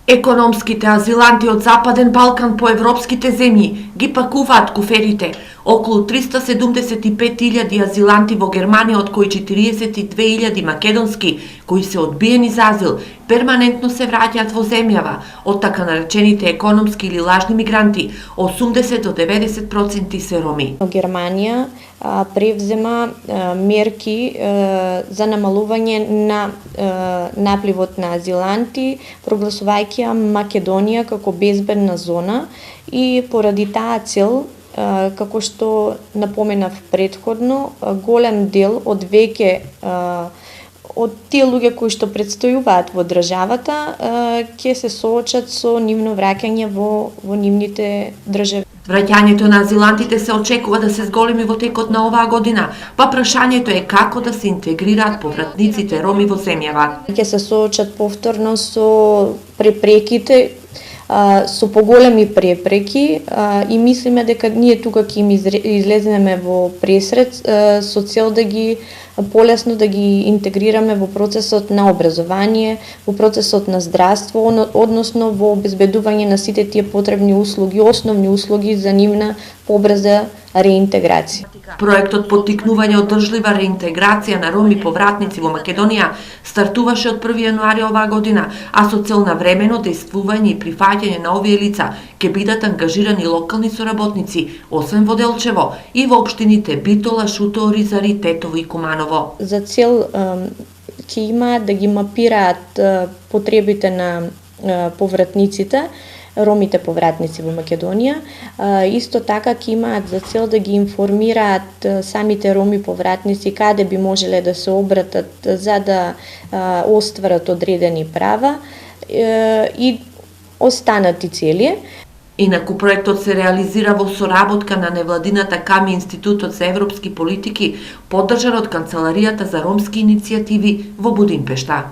Економските азиланти од Западен Балкан по европските земји ги пакуваат куферите. Околу 375.000 азиланти во Германија, од кои 42.000 македонски, кои се одбиени за азил, перманентно се враќаат во земјава од така наречените економски или лажни мигранти. 80 до 90% се роми. Германија превзема мерки за намалување на напливот на азиланти, прогласувајќи ја Македонија како безбедна зона, и поради таа цел, како што напоменав претходно, голем дел од веќе од тие луѓе кои што предстојуваат во државата ќе се соочат со нивно враќање во нивните држави. Враќањето на азилантите се очекува да се зголеми во текот на оваа година, па прашањето е како да се интегрираат повратниците роми во земјава. Ќе се соочат повторно со препреките, со поголеми препреки, и мислиме дека ние тука ќе им излезнеме во пресред со цел да ги полесно да ги интегрираме во процесот на образование, во процесот на здравство, односно во обезбедување на сите тие потребни услуги, основни услуги за нивна побрза реинтеграција. Проектот поттикнување одржлива реинтеграција на роми повратници во Македонија стартуваше од 1 јануари оваа година, а со цел на времено действување и прифаќање на овие лица ќе бидат ангажирани локални соработници, освен во Делчево, и во општините Битола, Шутоа, Оризари, Тетово и Куманово. За цел ќе имаат да ги мапираат потребите на повратниците, ромите повратници во Македонија. Исто така ќе имаат за цел да ги информираат самите роми повратници каде би можеле да се обратат за да остварат одредени права и останати цели. Инаку проектот се реализира во соработка на невладината КАМИ Институтот за европски политики, поддржан од Канцеларијата за ромски иницијативи во Будимпешта.